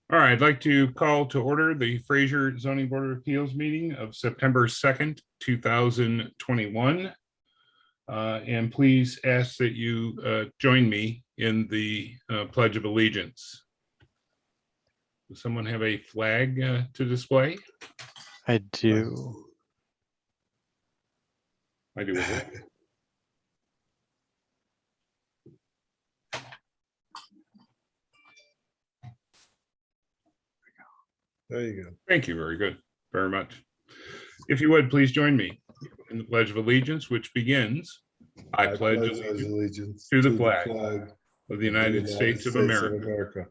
All right, I'd like to call to order the Fraser Zoning Board of Appeals meeting of September 2nd, 2021. And please ask that you join me in the Pledge of Allegiance. Does someone have a flag to display? I do. I do as well. There you go. Thank you. Very good. Very much. If you would, please join me in the Pledge of Allegiance, which begins, I pledge allegiance to the flag of the United States of America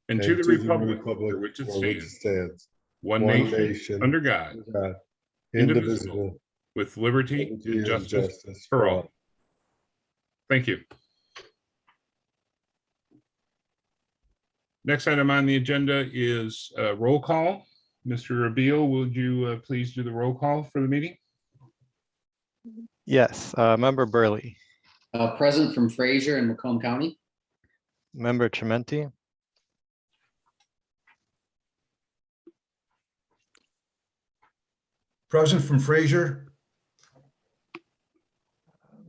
and to the republic for which it stands, one nation under God, indivisible, with liberty and justice for all. Thank you. Next item on the agenda is roll call. Mr. Abil, would you please do the roll call for the meeting? Yes, Member Burley, Present from Fraser and Macomb County. Member Chimenti, Present from Fraser.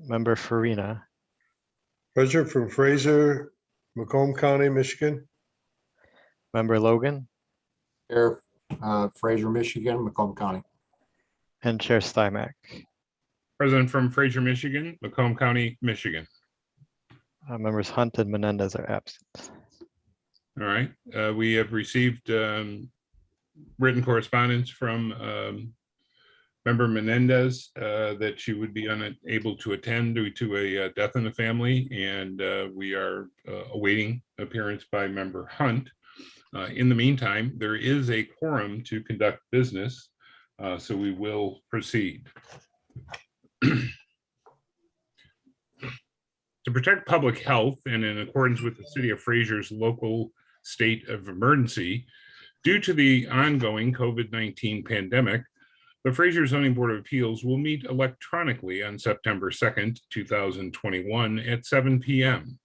Member Farina, Present from Fraser, Macomb County, Michigan. Member Logan, Here, Fraser, Michigan, Macomb County. and Chair Stymack. President from Fraser, Michigan, Macomb County, Michigan. Members Hunt and Menendez are absent. All right. We have received written correspondence from Member Menendez that she would be unable to attend due to a death in the family, and we are awaiting appearance by Member Hunt. In the meantime, there is a quorum to conduct business, so we will proceed. To protect public health and in accordance with the City of Fraser's local state of emergency, due to the ongoing COVID-19 pandemic, the Fraser Zoning Board of Appeals will meet electronically on September 2nd, 2021 at 7 p.m.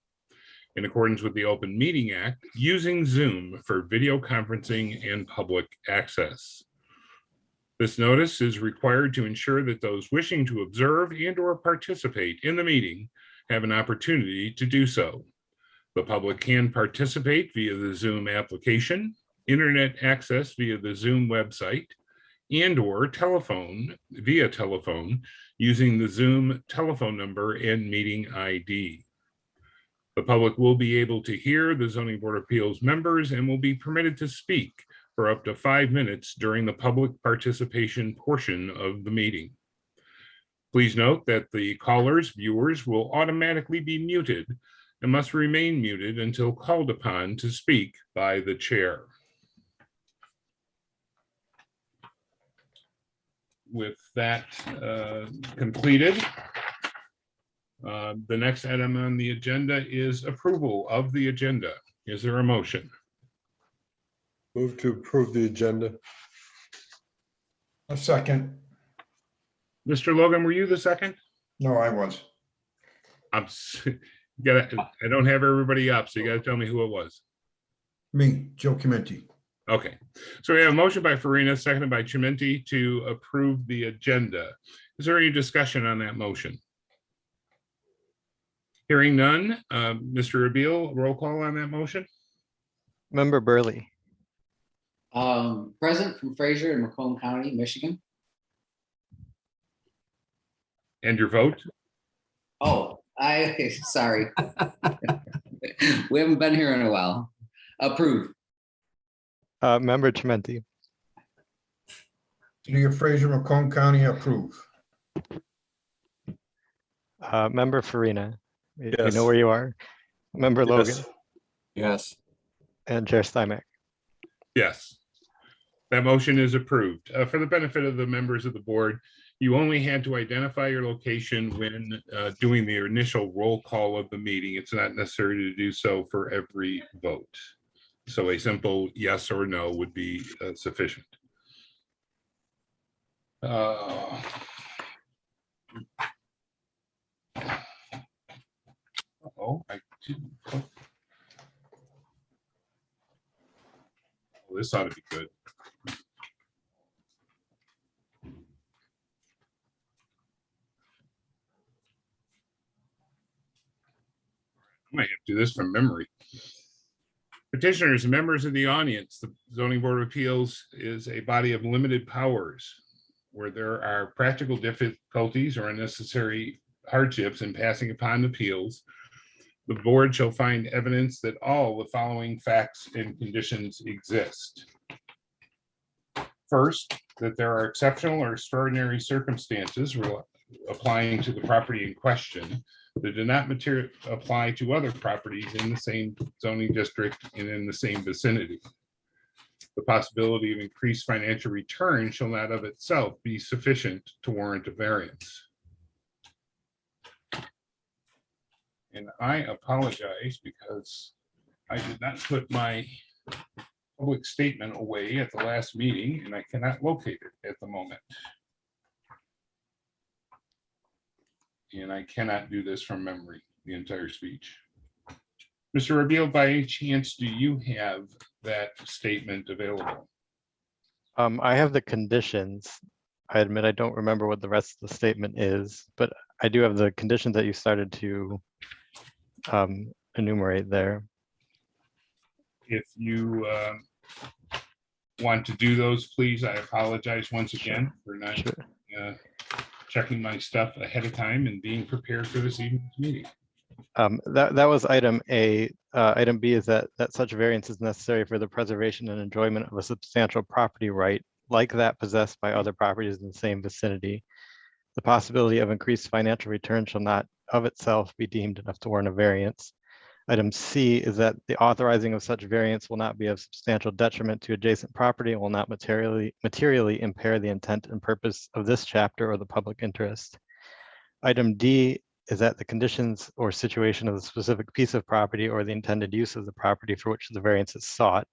in accordance with the Open Meeting Act, using Zoom for video conferencing and public access. This notice is required to ensure that those wishing to observe and/or participate in the meeting have an opportunity to do so. The public can participate via the Zoom application, internet access via the Zoom website, and/or via telephone using the Zoom telephone number and meeting ID. The public will be able to hear the Zoning Board of Appeals members and will be permitted to speak for up to 5 minutes during the public participation portion of the meeting. Please note that the callers, viewers will automatically be muted and must remain muted until called upon to speak by the chair. With that completed, the next item on the agenda is approval of the agenda. Is there a motion? Move to approve the agenda. A second. Mr. Logan, were you the second? No, I was. I don't have everybody up, so you gotta tell me who it was. Me, Joe Chimenti. Okay, so we have a motion by Farina, seconded by Chimenti to approve the agenda. Is there any discussion on that motion? Hearing none, Mr. Abil, roll call on that motion? Member Burley, Present from Fraser and Macomb County, Michigan. And your vote? Oh, sorry. We haven't been here in a while. Approved. Member Chimenti, City of Fraser, Macomb County, approve. Member Farina, you Yes. know where you are. Member Logan, Yes. Yes, and Chair Stymack. Yes. That motion is approved. For the benefit of the members of the board, you only had to identify your location when doing the initial roll call of the meeting. It's not necessary to do so for every vote. So a simple yes or no would be sufficient. Oh, I didn't put Well, this ought to be good. I might have to do this from memory. Petitioners and members of the audience, the Zoning Board of Appeals is a body of limited powers where there are practical difficulties or unnecessary hardships in passing upon appeals. The board shall find evidence that all the following facts and conditions exist. First, that there are exceptional or extraordinary circumstances applying to the property in question that do not apply to other properties in the same zoning district and in the same vicinity. The possibility of increased financial return shall not of itself be sufficient to warrant a variance. And I apologize because I did not put my public statement away at the last meeting and I cannot locate it at the moment. And I cannot do this from memory, the entire speech. Mr. Rabiel, by any chance, do you have that statement available? I have the conditions. I admit I don't remember what the rest of the statement is, but I do have the conditions that you started to enumerate there. If you want to do those, please. I apologize once again for not Sure. checking my stuff ahead of time and being prepared for this evening's meeting. That was item A. Item B is that such variance is necessary for the preservation and enjoyment of a substantial property right, like that possessed by other properties in the same vicinity. The possibility of increased financial return shall not of itself be deemed enough to warrant a variance. Item C is that the authorizing of such variance will not be of substantial detriment to adjacent property and will not materially impair the intent and purpose of this chapter or the public interest. Item D is that the conditions or situation of the specific piece of property or the intended use of the property for which the variance is sought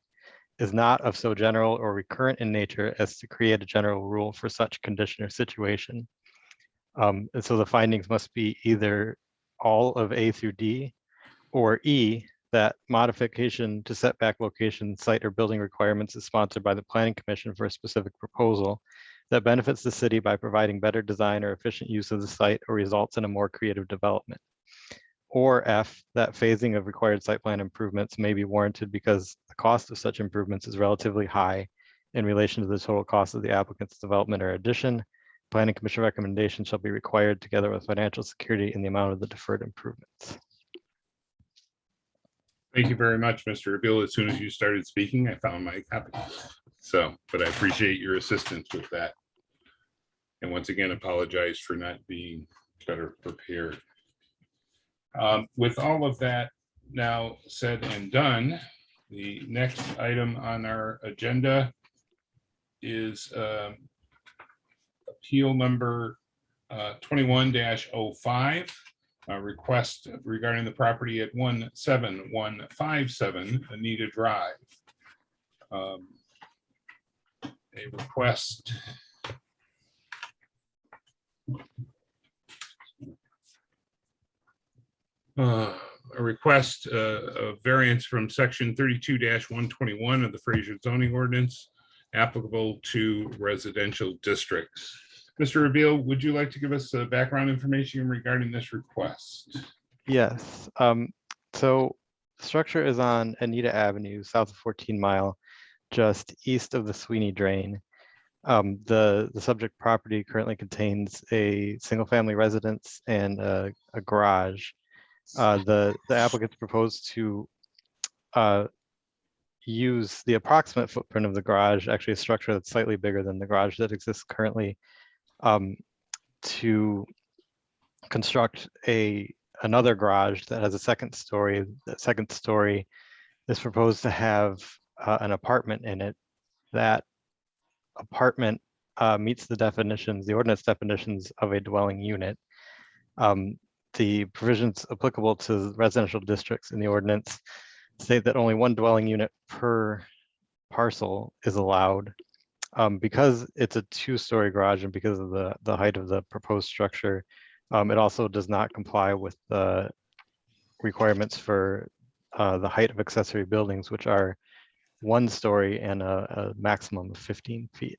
is not of so general or recurrent in nature as to create a general rule for such condition or situation. And so the findings must be either all of A through D, or E, that modification to setback location, site, or building requirements is sponsored by the Planning Commission for a specific proposal that benefits the city by providing better design or efficient use of the site or results in a more creative development. Or F, that phasing of required site plan improvements may be warranted because the cost of such improvements is relatively high in relation to the total cost of the applicant's development or addition. Planning Commission recommendation shall be required together with financial security in the amount of the deferred improvements. Thank you very much, Mr. Rabiel. As soon as you started speaking, I found my copy. So, but I appreciate your assistance with that. And once again, apologize for not being better prepared. With all of that now said and done, the next item on our agenda is appeal number 21-05. Request regarding the property at 17157 Anita Drive. A request of variance from section 32-121 of the Fraser zoning ordinance applicable to residential districts. Mr. Rabiel, would you like to give us background information regarding this request? Yes. So the structure is on Anita Avenue, south of 14 Mile, just east of the Sweeney Drain. The subject property currently contains a single-family residence and a garage. The applicants propose to use the approximate footprint of the garage, actually a structure that's slightly bigger than the garage that exists currently, to construct another garage that has a second story. The second story is proposed to have an apartment in it. That apartment meets the definitions, the ordinance definitions of a dwelling unit. The provisions applicable to residential districts in the ordinance state that only one dwelling unit per parcel is allowed. Because it's a two-story garage and because of the height of the proposed structure, it also does not comply with the requirements for the height of accessory buildings, which are 1 story and a maximum of 15 feet.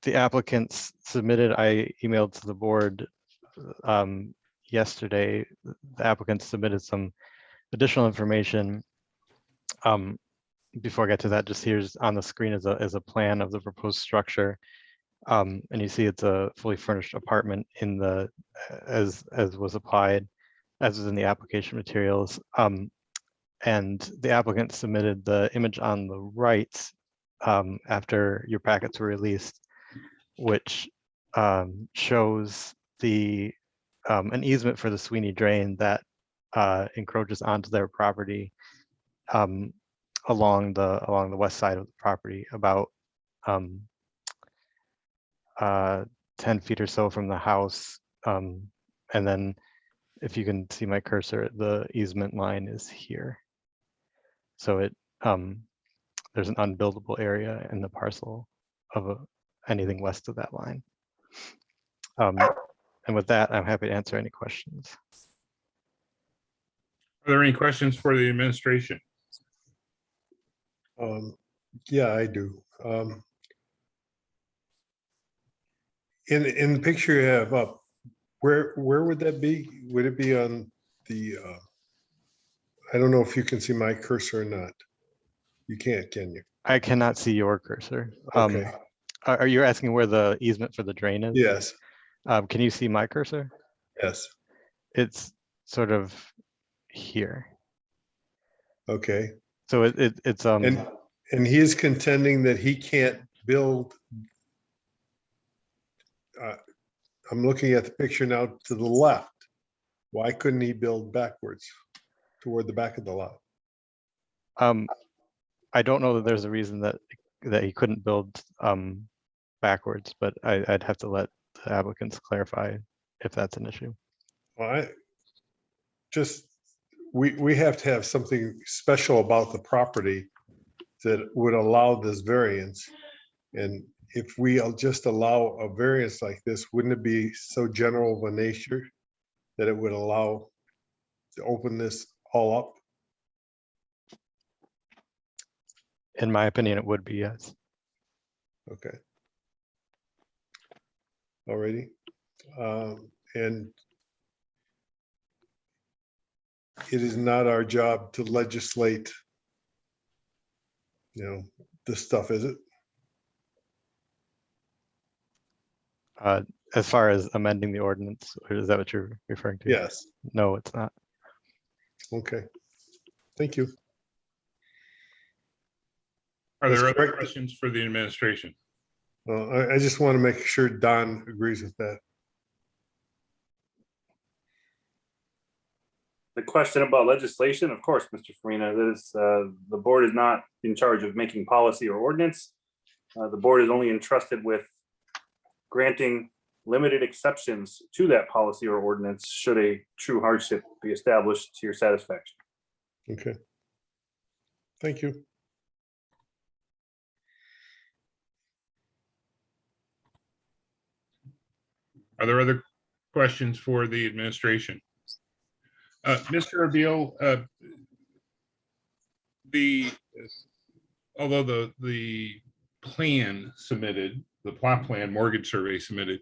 The applicants submitted, I emailed to the board yesterday, the applicants submitted some additional information. Before I get to that, just here's on the screen is a plan of the proposed structure. And you see it's a fully furnished apartment in the, as was applied, as was in the application materials. And the applicant submitted the image on the right after your packets were released, which shows the an easement for the Sweeney drain that encroaches onto their property along the west side of the property, about 10 feet or so from the house. And then if you can see my cursor, the easement line is here. So it there's an unbuildable area in the parcel of anything west of that line. And with that, I'm happy to answer any questions. Are there any questions for the administration? Yeah, I do. In the picture you have up, where would that be? Would it be on the, I don't know if you can see my cursor or not. You can't, can you? I cannot see your cursor. Okay, Are you asking where the easement for the drain is? yes, Can you see my cursor? yes, It's sort of here. okay. So it's And he is contending that he can't build. I'm looking at the picture now to the left. Why couldn't he build backwards toward the back of the lot? I don't know that there's a reason that he couldn't build backwards, but I'd have to let the applicants clarify if that's an issue. Well, we have to have something special about the property that would allow this variance. And if we just allow a variance like this, wouldn't it be so general of a nature that it would allow to open this all up? In my opinion, it would be, yes. Okay. Alrighty. And it is not our job to legislate, this stuff, is it? As far as amending the ordinance, or is that what you're referring to? Yes. No, it's not. Okay. Thank you. Are there That's other correct. questions for the administration? I just want to make sure Don agrees with that. The question about legislation, of course, Mr. Farina, that is, the board is not in charge of making policy or ordinance. The board is only entrusted with granting limited exceptions to that policy or ordinance should a true hardship be established to your satisfaction. Okay. Thank you. Are there other questions for the administration? Mr. Abil, although the plan submitted, the plot plan mortgage survey submitted,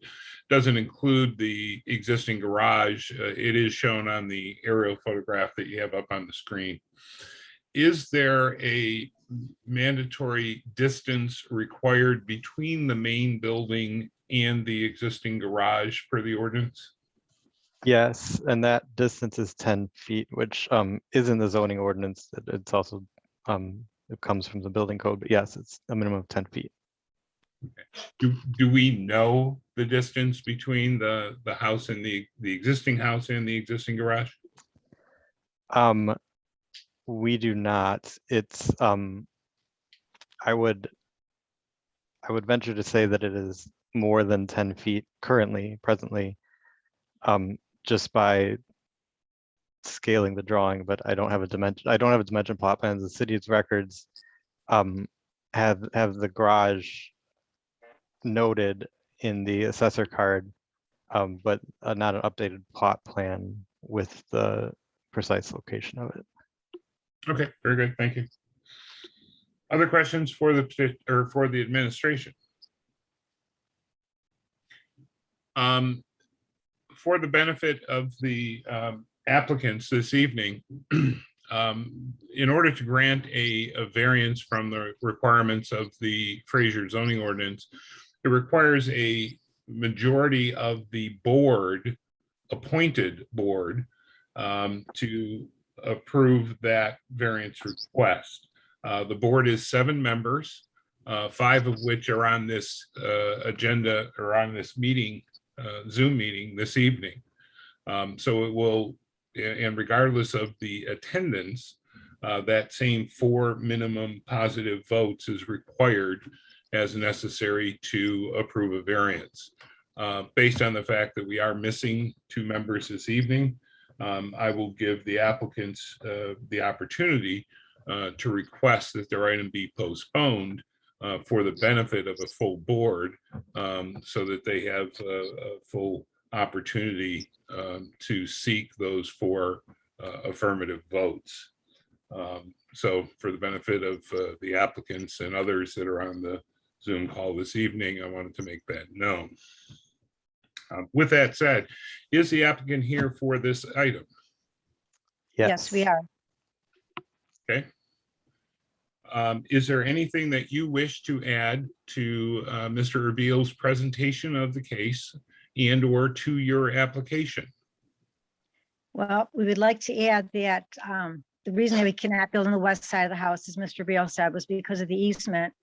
doesn't include the existing garage, it is shown on the aerial photograph that you have up on the screen. Is there a mandatory distance required between the main building and the existing garage per the ordinance? Yes, and that distance is 10 feet, which is in the zoning ordinance. It's also, it comes from the building code, but yes, it's a minimum of 10 feet. Okay. Do we know the distance between the house and the existing house and the existing garage? We do not. It's I would venture to say that it is more than 10 feet presently, just by scaling the drawing, but I don't have a dimension. I don't have a dimension plot plans. The city's records have the garage noted in the assessor card, but not an updated plot plan with the precise location of it. Okay, very good, thank you. Other questions for for the administration? For the benefit of the applicants this evening, in order to grant a variance from the requirements of the Fraser zoning ordinance, it requires a majority of the board, appointed board, to approve that variance request. The board is 7 members, 5 of which are on this agenda or on this meeting, Zoom meeting this evening. So it will, and regardless of the attendance, that same 4 minimum positive votes is required as necessary to approve a variance. Based on the fact that we are missing 2 members this evening, I will give the applicants the opportunity to request that their item be postponed for the benefit of a full board, so that they have a full opportunity to seek those 4 affirmative votes. So for the benefit of the applicants and others that are on the Zoom call this evening, I wanted to make that known. With that said, is the applicant here for this item? Yes, we are. Okay. Is there anything that you wish to add to Mr. Erbiel's presentation of the case and or to your application? Well, we would like to add that the reason that we cannot build on the west side of the house, as Mr. Beal said, was because of the easement.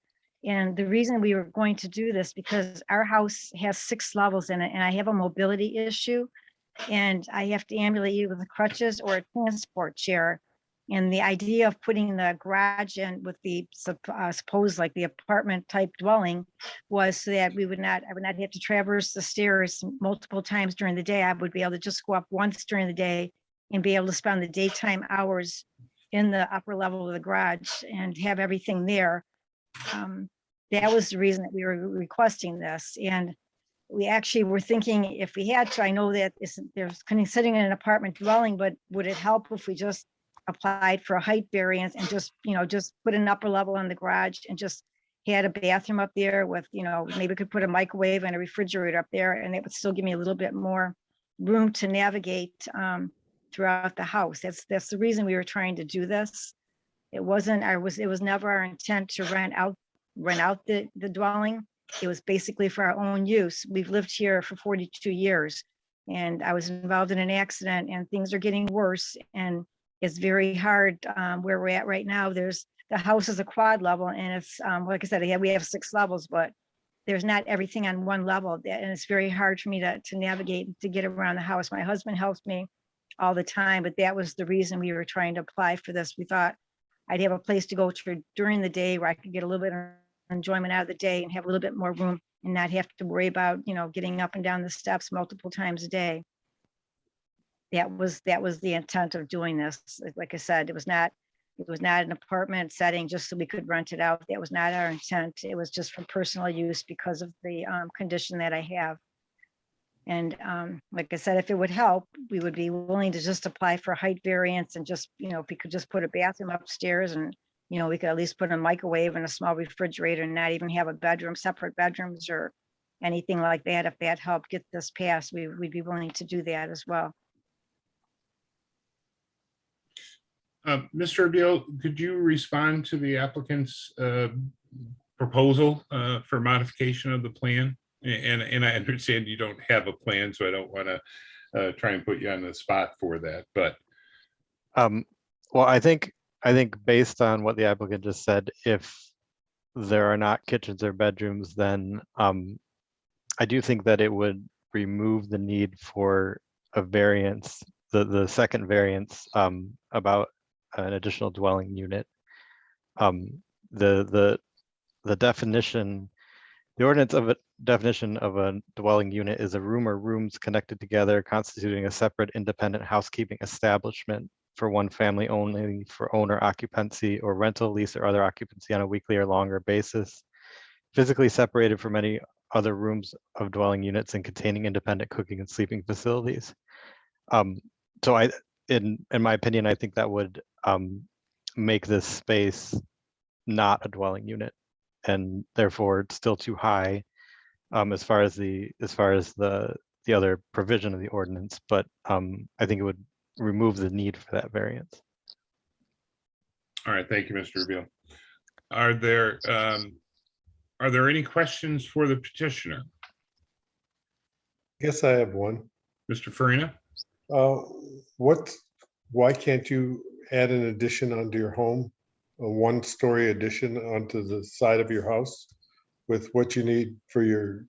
And the reason we were going to do this, because our house has 6 levels in it, and I have a mobility issue, and I have to ambulate you with the crutches or a transport chair. And the idea of putting the garage in with the supposed like the apartment type dwelling was so that I would not have to traverse the stairs multiple times during the day. I would be able to just go up once during the day and be able to spend the daytime hours in the upper level of the garage and have everything there. That was the reason that we were requesting this. And we actually were thinking if we had to, I know that there's sitting in an apartment dwelling, but would it help if we just applied for a height variance and just put an upper level on the garage and just had a bathroom up there with, maybe we could put a microwave and a refrigerator up there, and it would still give me a little bit more room to navigate throughout the house. That's the reason we were trying to do this. It was never our intent to rent out the dwelling. It was basically for our own use. We've lived here for 42 years, and I was involved in an accident, and things are getting worse, and it's very hard where we're at right now. The house is a quad level, and it's like I said, we have 6 levels, but there's not everything on one level, and it's very hard for me to navigate to get around the house. My husband helps me all the time, but that was the reason we were trying to apply for this. We thought I'd have a place to go to during the day where I could get a little bit of enjoyment out of the day and have a little bit more room and not have to worry about, getting up and down the steps multiple times a day. That was the intent of doing this. Like I said, it was not an apartment setting just so we could rent it out. That was not our intent. It was just for personal use because of the condition that I have. And like I said, if it would help, we would be willing to just apply for a height variance and just, if we could just put a bathroom upstairs and, we could at least put a microwave and a small refrigerator and not even have a bedroom, separate bedrooms or anything like that. If that helped get this passed, we'd be willing to do that as well. Mr. Erbiel, could you respond to the applicant's proposal for modification of the plan? And I understand you don't have a plan, so I don't want to try and put you on the spot for that. But well, I think based on what the applicant just said, if there are not kitchens or bedrooms, then I do think that it would remove the need for a variance, the second variance about an additional dwelling unit. The definition, the ordinance of a definition of a dwelling unit is a room or rooms connected together constituting a separate independent housekeeping establishment for one family only for owner occupancy or rental, lease, or other occupancy on a weekly or longer basis, physically separated from any other rooms of dwelling units and containing independent cooking and sleeping facilities. So in my opinion, I think that would make this space not a dwelling unit, and therefore it's still too high as far as the other provision of the ordinance. But I think it would remove the need for that variance. All right, thank you, Mr. Reveal. Are there any questions for the petitioner? Yes, I have one. Mr. Farina? Why can't you add an addition onto your home? A one-story addition onto the side of your house with what you need for your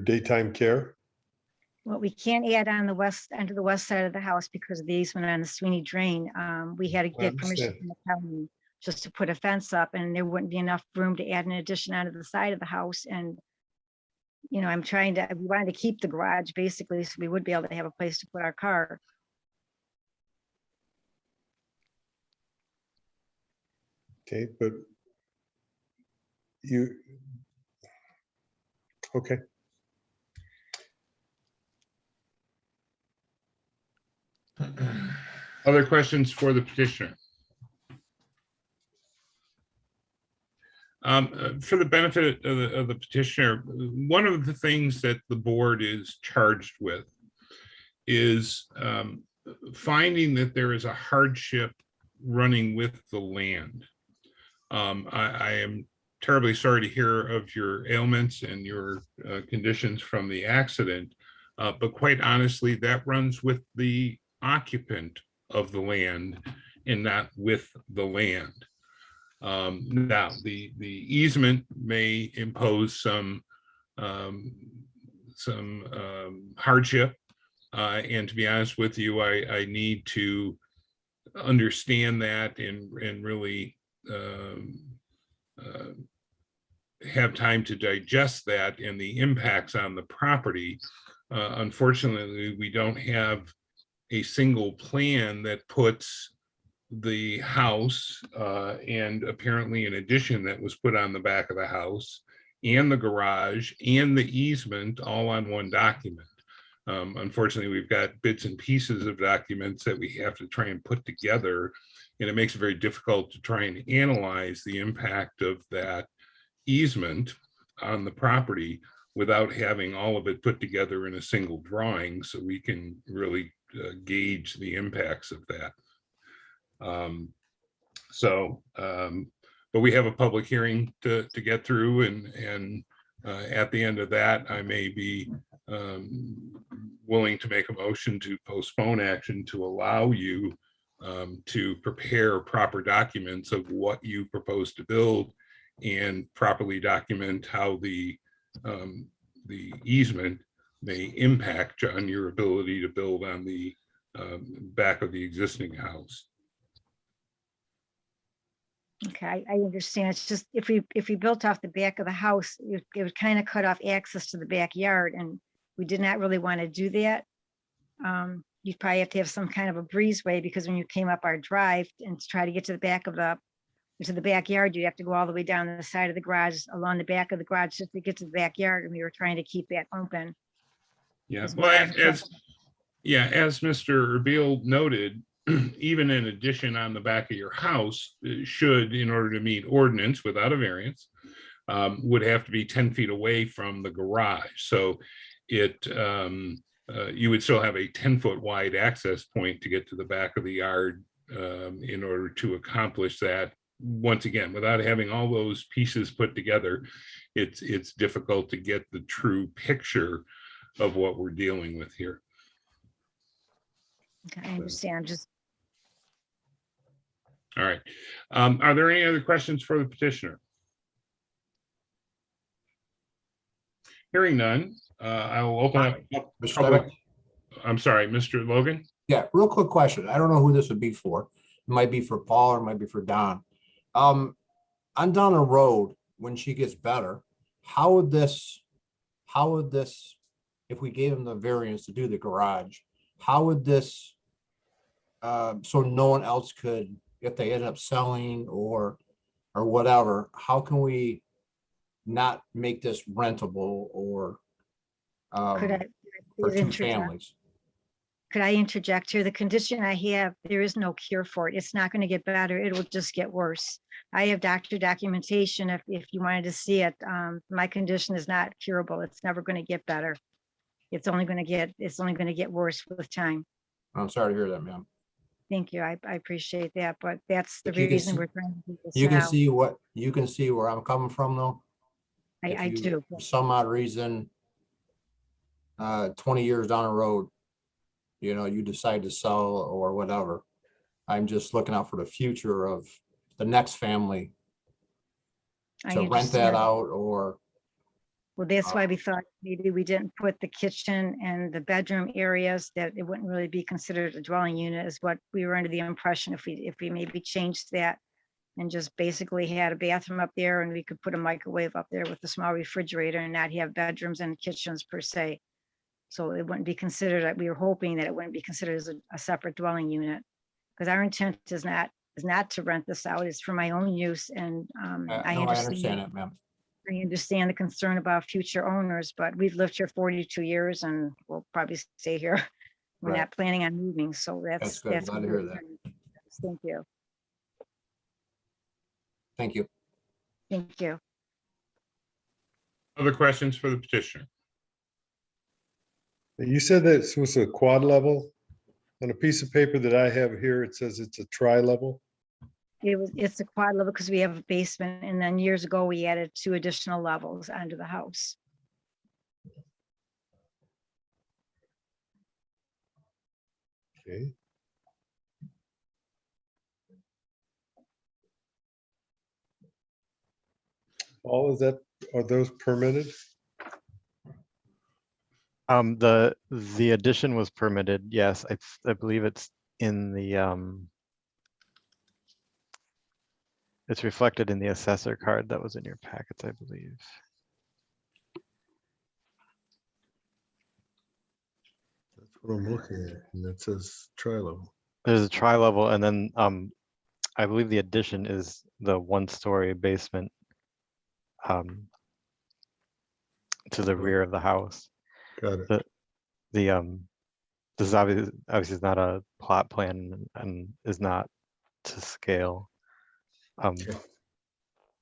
daytime care? Well, we can't add on the west end of the west side of the house because of the easement on the Sweeney Drain. We had to get permission understand. from the county just to put a fence up, and there wouldn't be enough room to add an addition onto the side of the house. And, you know, we wanted to keep the garage basically, so we would be able to have a place to put our car. Okay, but okay. Other questions for the petitioner? For the benefit of the petitioner, one of the things that the board is charged with is finding that there is a hardship running with the land. I am terribly sorry to hear of your ailments and your conditions from the accident, but quite honestly, that runs with the occupant of the land and not with the land. Now, the easement may impose some hardship, and to be honest with you, I need to understand that and really have time to digest that and the impacts on the property. Unfortunately, we don't have a single plan that puts the house and apparently an addition that was put on the back of the house and the garage and the easement all on one document. Unfortunately, we've got bits and pieces of documents that we have to try and put together, and it makes it very difficult to try and analyze the impact of that easement on the property without having all of it put together in a single drawing, so we can really gauge the impacts of that. But we have a public hearing to get through, and at the end of that, I may be willing to make a motion to postpone action to allow you to prepare proper documents of what you propose to build and properly document how the easement may impact on your ability to build on the back of the existing house. Okay, I understand. It's just if we built off the back of the house, it would kind of cut off access to the backyard, and we did not really want to do that. You'd probably have to have some kind of a breezeway, because when you came up our drive and to try to get to the back of the backyard, you have to go all the way down the side of the garage, along the back of the garage, just to get to the backyard, and we were trying to keep that open. Yeah, well, as Mr. Erbil noted, even an addition on the back of your house should, in order to meet ordinance without a variance, would have to be 10 feet away from the garage. So you would still have a 10-foot wide access point to get to the back of the yard in order to accomplish that. Once again, without having all those pieces put together, it's difficult to get the true picture of what we're dealing with here. Okay, I understand. All right. Are there any other questions for the petitioner? Hearing none, I will open up. Mr. Stevick? I'm sorry, Mr. Logan. Yeah, real quick question. I don't know who this would be for. It might be for Paul or it might be for Don. On down the road, when she gets better, how would this, if we gave him the variance to do the garage, how would this, so no one else could, if they end up selling or whatever, how can we not make this rentable or Could I for please two interject? families? could I interject here? The condition I have, there is no cure for it. It's not going to get better. It will just get worse. I have doctor documentation if you wanted to see it. My condition is not curable. It's never going to get better. It's only going to get worse with time. I'm sorry to hear that, ma'am. Thank you. I appreciate that, but that's the But you can reason see- we're trying to do this You can now. see where I'm coming from, though. If I you, do. For some odd reason, 20 years down the road, you decide to sell or whatever. I'm just looking out for the future of the next family I to rent understand. that out or, Well, that's why we thought maybe we didn't put the kitchen and the bedroom areas, that it wouldn't really be considered a dwelling unit, is what we were under the impression. If we maybe changed that and just basically had a bathroom up there, and we could put a microwave up there with a small refrigerator and not have bedrooms and kitchens per se. So it wouldn't be considered, we were hoping that it wouldn't be considered as a separate dwelling unit. Because our intent is not to rent this out, it's for my own use, and I no, I understand understand. it, ma'am. I understand the concern about future owners, but we've lived here 42 years and we'll probably stay here. We're Right. not planning on moving, so That's good. Glad to hear that. Thank you. Thank you. Thank you. Other questions for the petitioner? You said that this was a quad level. On a piece of paper that I have here, it says it's a tri-level. It's a quad level because we have a basement, and then years ago, we added 2 additional levels onto the house. Okay. Are those permitted? The addition was permitted, yes. I believe it's in the, it's reflected in the assessor card that was in your packets, I believe. That's what I'm looking at, and it says tri-level. There's a tri-level, and then I believe the addition is the 1-story basement to the rear of the house. Got it. This is obviously is not a plot plan and is not to scale.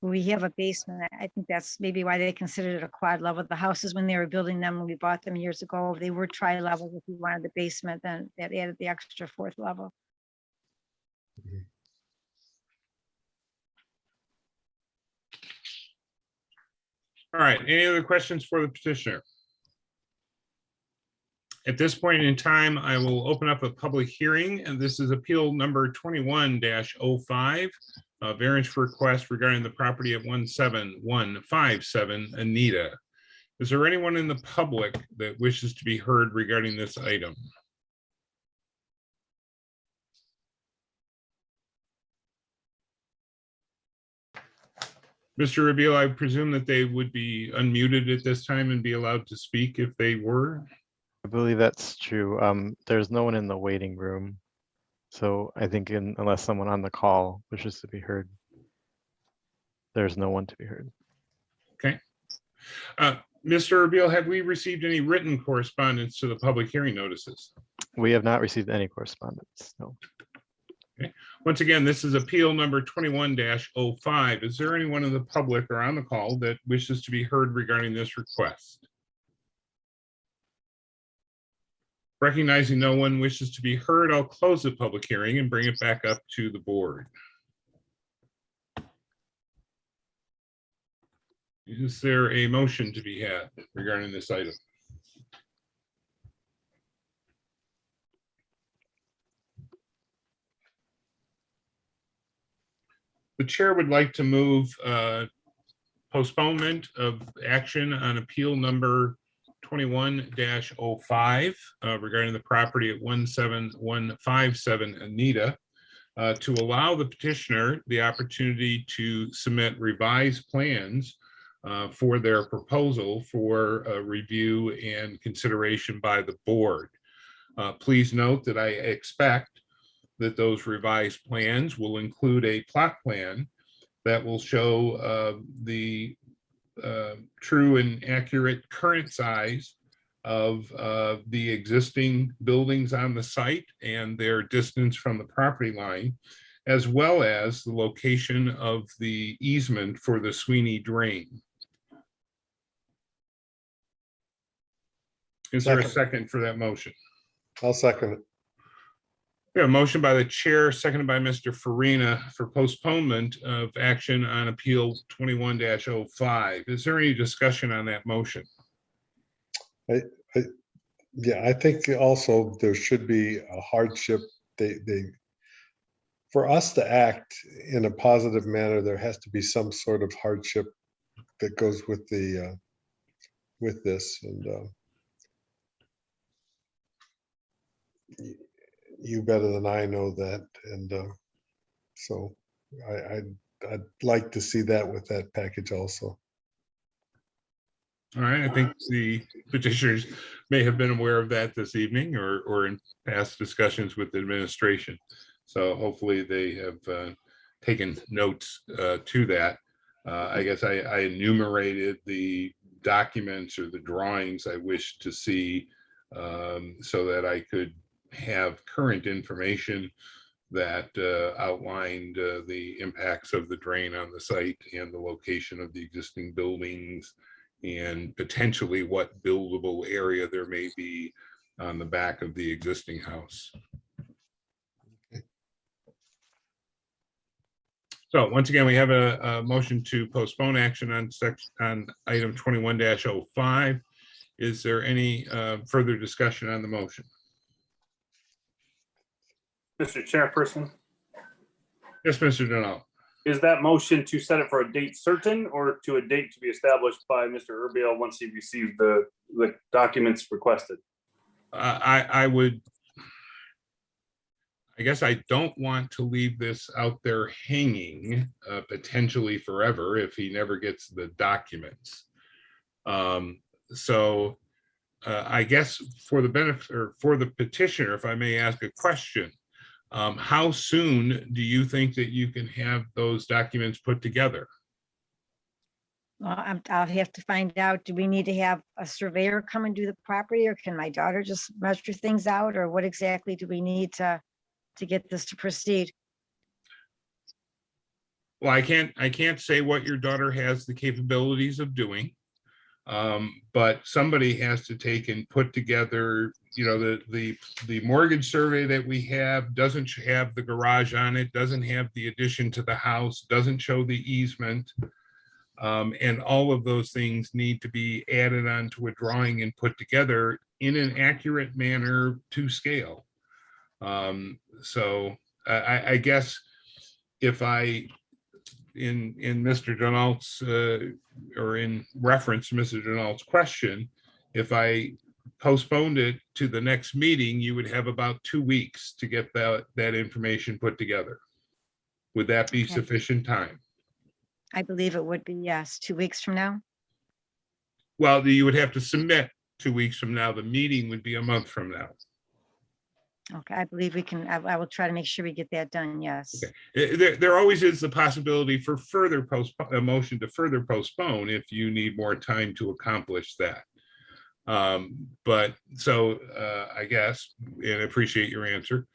We have a basement. I think that's maybe why they considered it a quad level. The houses, when they were building them, when we bought them years ago, they were tri-level. If you wanted the basement, then that added the extra 4th level. All right, any other questions for the petitioner? At this point in time, I will open up a public hearing, and this is appeal number 21-05, variance request regarding the property at 17157 Anita. Is there anyone in the public that wishes to be heard regarding this item? Mr. Reveal, I presume that they would be unmuted at this time and be allowed to speak if they were. I believe that's true. There's no one in the waiting room. So I think unless someone on the call wishes to be heard, there's no one to be heard. Okay. Mr. Reveal, have we received any written correspondence to the public hearing notices? We have not received any correspondence, no. Okay. Once again, this is appeal number 21-05. Is there anyone in the public or on the call that wishes to be heard regarding this request? Recognizing no one wishes to be heard, I'll close the public hearing and bring it back up to the board. Is there a motion to be had regarding this item? The chair would like to move postponement of action on appeal number 21-05 regarding the property at 17157 Anita to allow the petitioner the opportunity to submit revised plans for their proposal for review and consideration by the board. Please note that I expect that those revised plans will include a plot plan that will show the true and accurate current size of the existing buildings on the site and their distance from the property line, as well as the location of the easement for the Sweeney drain. Is there a Second. second for that motion? I'll second it. We have a motion by the chair, seconded by Mr. Farina for postponement of action on Appeal 21-05. Is there any discussion on that motion? Yeah, I think also there should be a hardship. For us to act in a positive manner, there has to be some sort of hardship that goes with the, with this, and you better than I know that, and so I'd like to see that with that package also. All right, I think the petitioners may have been aware of that this evening or in past discussions with the administration. So hopefully they have taken notes to that. I guess I enumerated the documents or the drawings I wish to see so that I could have current information that outlined the impacts of the drain on the site and the location of the existing buildings and potentially what buildable area there may be on the back of the existing house. So once again, we have a motion to postpone action on item 21-05. Is there any further discussion on the motion? Mr. Chairperson, Yes, Mr. Denal. is that motion to set it for a date certain or to a date to be established by Mr. Urbiel once he received the documents requested? I guess I don't want to leave this out there hanging potentially forever if he never gets the documents. So I guess for the benefit or for the petitioner, if I may ask a question, how soon do you think that you can have those documents put together? Well, I'll have to find out, do we need to have a surveyor come and do the property, or can my daughter just measure things out, or what exactly do we need to get this to proceed? Well, I can't say what your daughter has the capabilities of doing. But somebody has to take and put together, you know, the mortgage survey that we have doesn't have the garage on it, doesn't have the addition to the house, doesn't show the easement. And all of those things need to be added onto a drawing and put together in an accurate manner to scale. So I guess if in Mr. Donald's or in reference to Mr. Donald's question, if I postponed it to the next meeting, you would have about 2 weeks to get that information put together. Would that be Okay. sufficient time? I believe it would be, yes, 2 weeks from now. Well, you would have to submit 2 weeks from now. The meeting would be a month from now. Okay, I believe we can, I will try to make sure we get that done, yes. Okay. There always is the possibility for further a motion to further postpone if you need more time to accomplish that. But so I guess, and I appreciate your answer.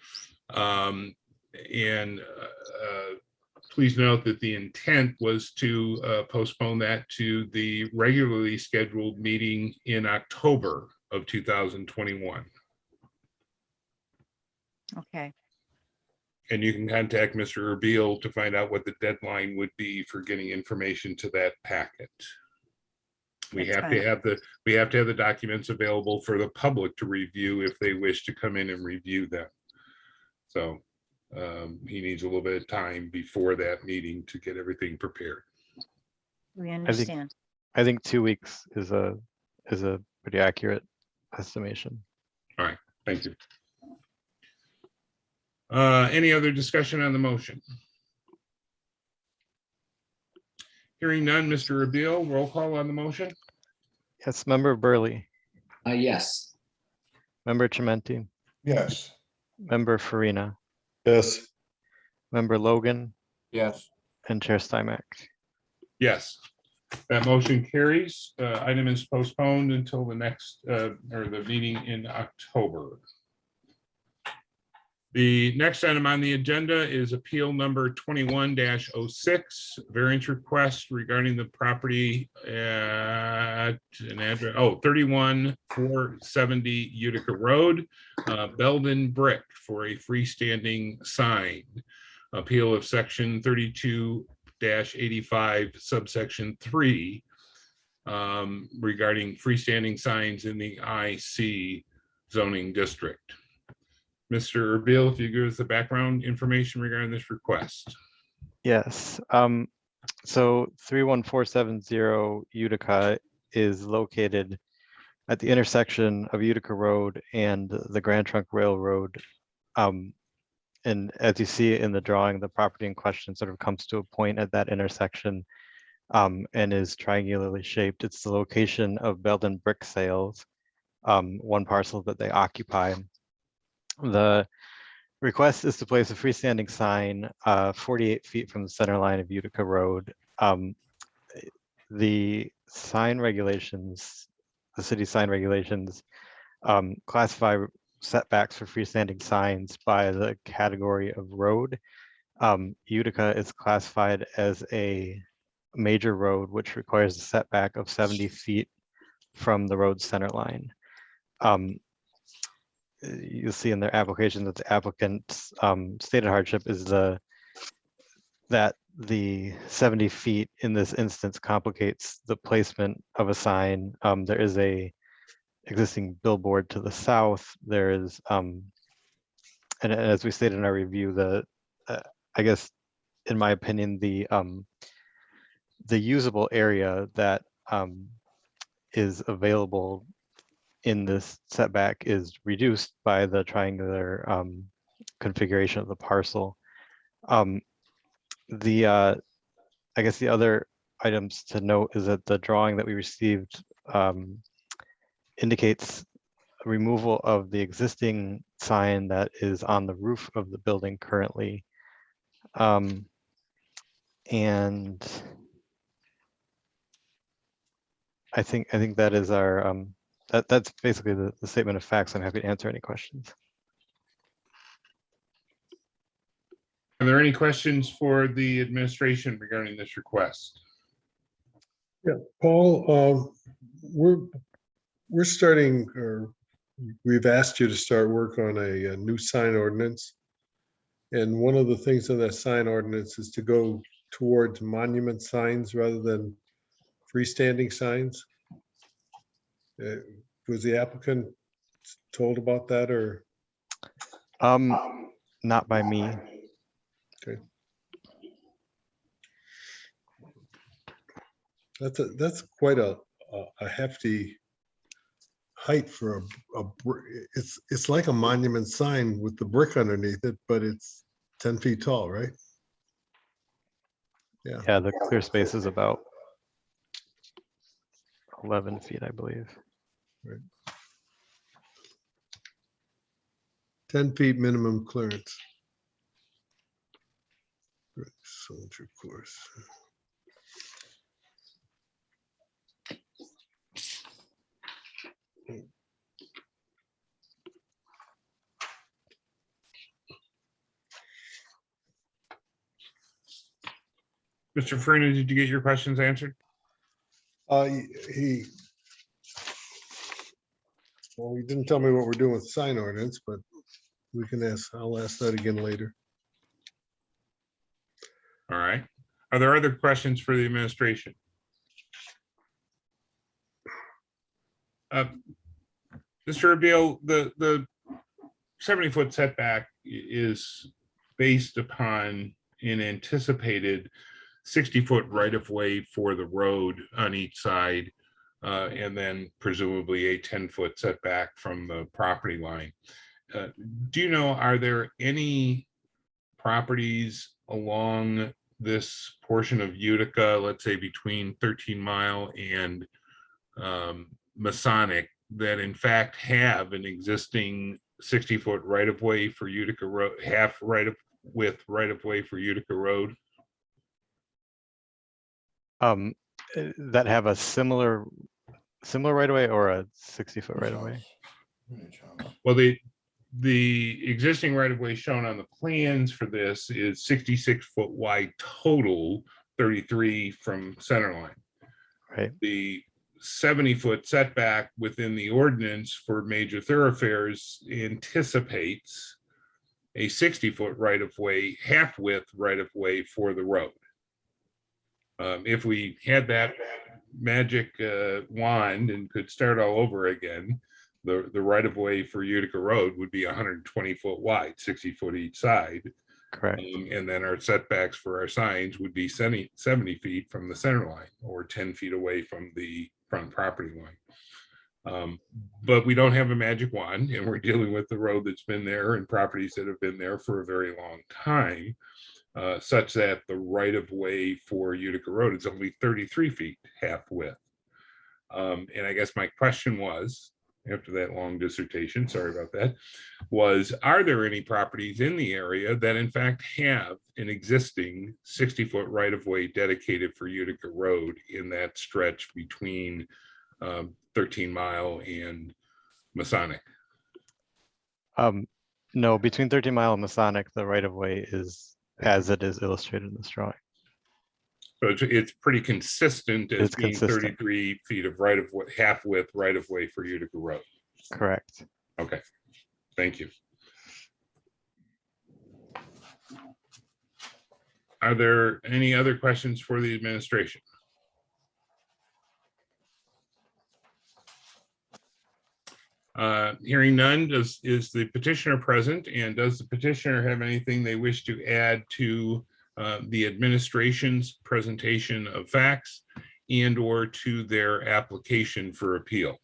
Please note that the intent was to postpone that to the regularly scheduled meeting in October of 2021. Okay, And you can contact Mr. Urbiel to find out what the deadline would be for getting information to that packet. We That's have to fine. have the documents available for the public to review if they wish to come in and review them. So he needs a little bit of time before that meeting to get everything prepared. we understand. I think 2 weeks is a pretty accurate estimation. Thank you. Any other discussion on the motion? Hearing none, Mr. Urbiel, roll call on the motion. Yes, Member Burley, Yes. Member Chimenti, Yes. Member Farina, Yes, Member Logan, Yes. and Chair Steinmach. Yes. That motion carries. Item is postponed until the next, or the meeting in October. The next item on the agenda is appeal number 21-06, variance request regarding the property at an address, 31470 Utica Road, Belden Brick for a freestanding sign. Appeal of section 32-85 subsection 3 regarding freestanding signs in the IC zoning district. Mr. Erbil, if you give us the background information regarding this request. Yes. So 31470 Utica is located at the intersection of Utica Road and the Grand Trunk Railroad. And as you see in the drawing, the property in question sort of comes to a point at that intersection and is triangularly shaped. It's the location of Belden Brick Sales, one parcel that they occupy. The request is to place a freestanding sign 48 feet from the center line of Utica Road. The sign regulations, the city sign regulations, classify setbacks for freestanding signs by the category of road. Utica is classified as a major road, which requires a setback of 70 feet from the road center line. You'll see in their application that the applicant's stated hardship is that the 70 feet in this instance complicates the placement of a sign. There is a existing billboard to the south. There is, and as we stated in our review, I guess, in my opinion, the usable area that is available in this setback is reduced by the triangular configuration of the parcel. I guess the other items to note is that the drawing that we received indicates removal of the existing sign that is on the roof of the building currently. And I think that is our that's basically the statement of facts. I'm happy to answer any questions. Are there any questions for the administration regarding this request? Yeah, Paul, we're starting, or we've asked you to start work on a new sign ordinance. And one of the things in that sign ordinance is to go towards monument signs rather than freestanding signs. Was the applicant told about that, or? Not by me. Okay. That's quite a hefty height for it's like a monument sign with the brick underneath it, but it's 10 feet tall, right? Yeah, the clear space is about 11 feet, I believe. Right. 10 feet minimum clearance. Right, soldier course. Mr. Farina, did you get your questions answered? Well, he didn't tell me what we're doing with sign ordinance, but we can I'll ask that again later. All right. Are there other questions for the administration? Mr. Erbil, the 70-foot setback is based upon an anticipated 60-foot right-of-way for the road on each side, and then presumably a 10-foot setback from the property line. Do you know, are there any properties along this portion of Utica, let's say between 13 Mile and Masonic, that in fact have an existing 60-foot right-of-way for Utica Road, half right-of-way for Utica Road? that have a similar right of way or a 60-foot right of way? Well, the existing right of way shown on the plans for this is 66-foot wide total, 33 from center line. Right. The 70-foot setback within the ordinance for major thoroughfares anticipates a 60-foot right of way, half width right of way for the road. If we had that magic wand and could start all over again, the right of way for Utica Road would be 120 foot wide, 60 foot each side. Correct. And then our setbacks for our signs would be 70 feet from the center line or 10 feet away from the front property line. But we don't have a magic wand, and we're dealing with the road that's been there and properties that have been there for a very long time, such that the right of way for Utica Road is only 33 feet half width. And I guess my question was, after that long dissertation, sorry about that, was, are there any properties in the area that in fact have an existing 60-foot right-of-way dedicated for Utica Road in that stretch between 13 Mile and Masonic? No, between 13 Mile and Masonic, the right-of-way is as it is illustrated in this drawing. So it's pretty consistent as It's being consistent. 33 feet of right-of-way, half width right-of-way for Utica Road. Correct. Okay, thank you. Are there any other questions for the administration? Hearing none, is the petitioner present, and does the petitioner have anything they wish to add to the administration's presentation of facts and or to their application for appeal?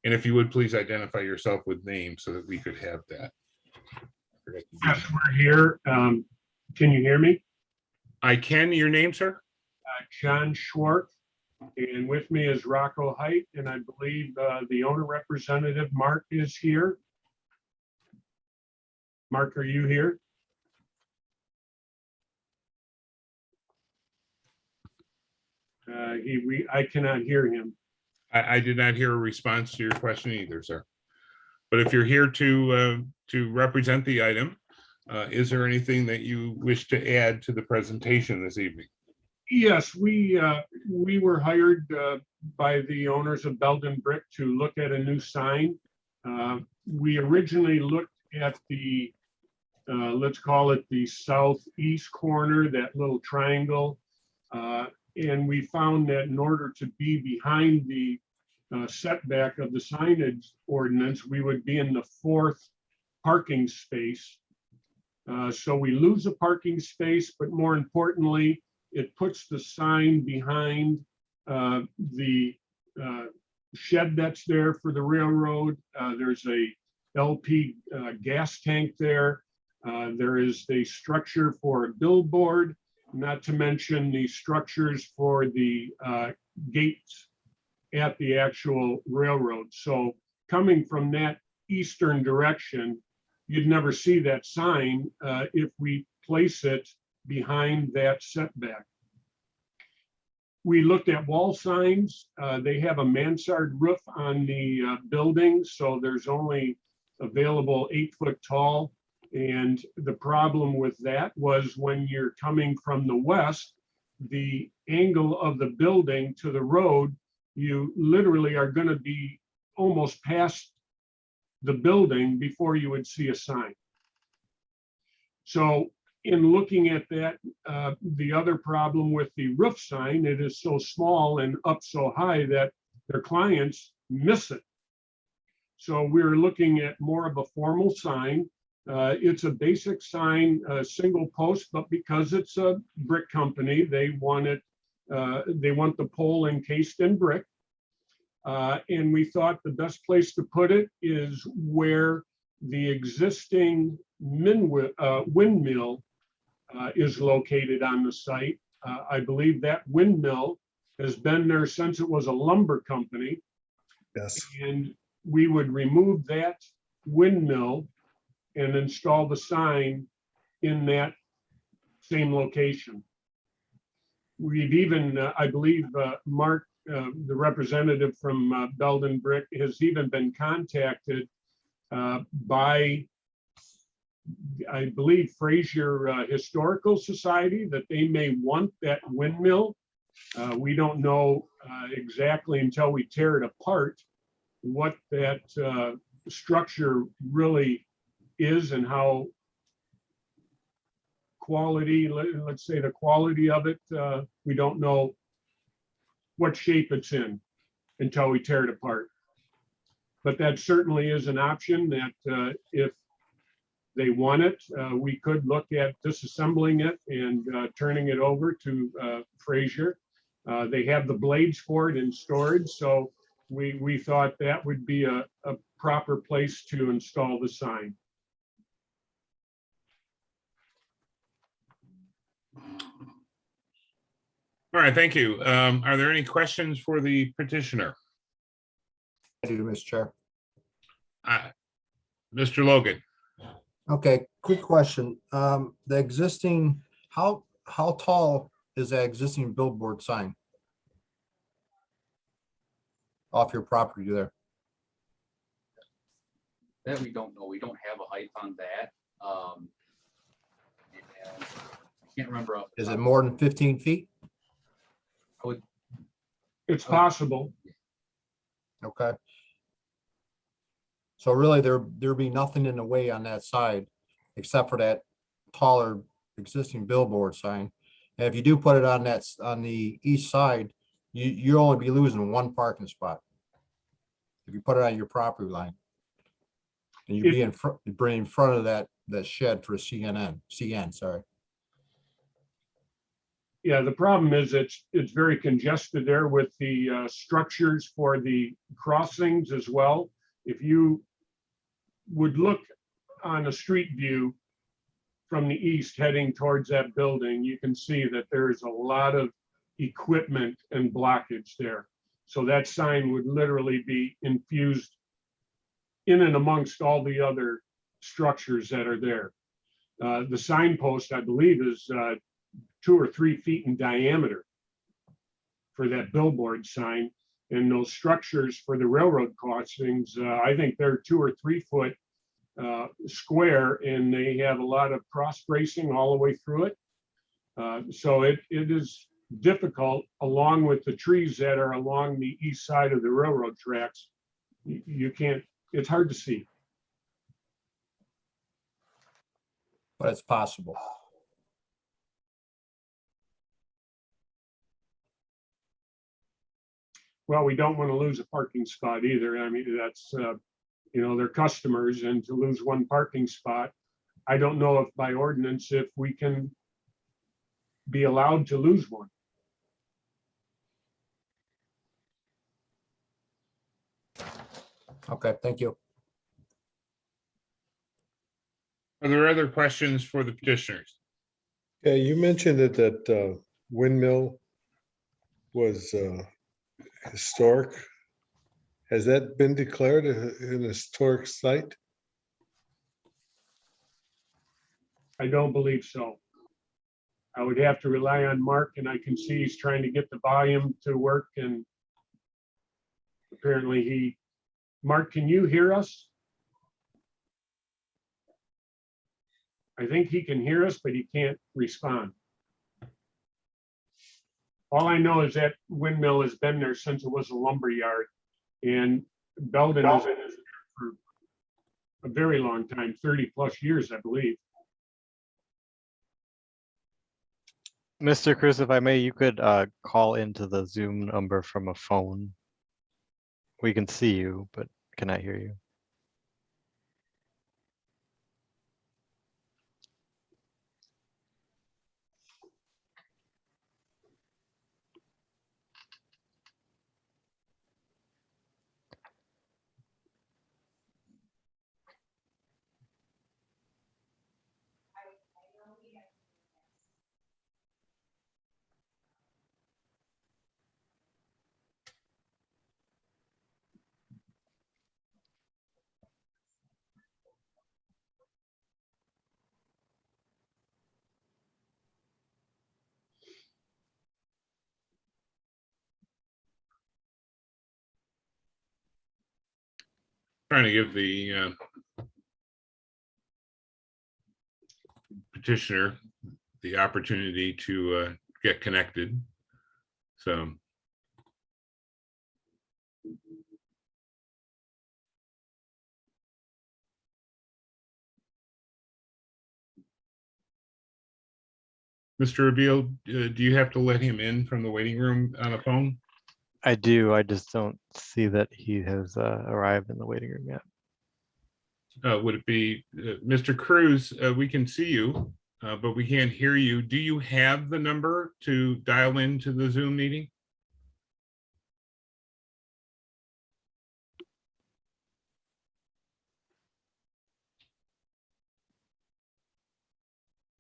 And if you would please identify yourself with name so that we could have that. Yes, we're here. Can you hear me? I can. Your name, sir? John Schwartz, and with me is Rocco Height, and I believe the owner representative, Mark, is here. Mark, are you here? I cannot hear him. I did not hear a response to your question either, sir. But if you're here to represent the item, is there anything that you wish to add to the presentation this evening? Yes, we were hired by the owners of Belden Brick to look at a new sign. We originally looked at the, let's call it the southeast corner, that little triangle. And we found that in order to be behind the setback of the signage ordinance, we would be in the 4th parking space. So we lose a parking space, but more importantly, it puts the sign behind the shed that's there for the railroad. There's a LP gas tank there. There is the structure for a billboard, not to mention the structures for the gates at the actual railroad. So coming from that eastern direction, you'd never see that sign if we place it behind that setback. We looked at wall signs. They have a mansard roof on the building, so there's only available 8 foot tall. And the problem with that was when you're coming from the west, the angle of the building to the road, you literally are going to be almost past the building before you would see a sign. So in looking at that, the other problem with the roof sign, it is so small and up so high that their clients miss it. So we're looking at more of a formal sign. It's a basic sign, a single post, but because it's a brick company, they want it. They want the pole encased in brick. And we thought the best place to put it is where the existing windmill is located on the site. I believe that windmill has been there since it was a lumber company. Yes. And we would remove that windmill and install the sign in that same location. we've even, I believe, Mark, the representative from Belden Brick, has even been contacted by, I believe, Fraser Historical Society, that they may want that windmill. We don't know exactly until we tear it apart what that structure really is and how quality, let's say the quality of it, we don't know what shape it's in until we tear it apart. But that certainly is an option that if they want it, we could look at disassembling it and turning it over to Fraser. They have the blades for it in storage, so we thought that would be a proper place to install the sign. All right, thank you. Are there any questions for the petitioner? I do, Mr. Chair. Mr. Logan? Okay, quick question. The existing, how tall is that existing billboard sign off your property there? That we don't know. We don't have a height on that. And I can't remember. Is it more than 15 feet? It's possible. Okay. So really there'd be nothing in the way on that side except for that taller existing billboard sign. And if you do put it on on the east side, you'll only be losing one parking spot. If you put it on your property line. And you'd be in front of that shed for CN, sorry. Yeah, the problem is it's very congested there with the structures for the crossings as well. If you would look on a street view from the east heading towards that building, you can see that there is a lot of equipment and blockage there. So that sign would literally be infused in and amongst all the other structures that are there. The signpost, I believe, is 2 or 3 feet in diameter for that billboard sign. And those structures for the railroad crossings, I think they're 2 or 3 foot square, and they have a lot of cross bracing all the way through it. So it is difficult, along with the trees that are along the east side of the railroad tracks. You can't, it's hard to see. But it's possible. Well, we don't want to lose a parking spot either. I mean, that's, they're customers, and to lose one parking spot, I don't know if by ordinance, if we can be allowed to lose one. Okay, thank you. Are there other questions for the petitioners? Yeah, you mentioned that windmill was historic. Has that been declared an historic site? I don't believe so. I would have to rely on Mark, and I can see he's trying to get the volume to work, and apparently Mark, can you hear us? I think he can hear us, but he can't respond. All I know is that windmill has been there since it was a lumber yard, and Belden has been there for a very long time, 30+ years, I believe. Mr. Cruz, if I may, you could call into the Zoom number from a phone. We can see you, but cannot hear you. trying to give the petitioner the opportunity to get connected. So. Mr. Abil, do you have to let him in from the waiting room on a phone? I do. I just don't see that he has arrived in the waiting room yet. Would it be, Mr. Cruz, we can see you, but we can't hear you. Do you have the number to dial into the Zoom meeting?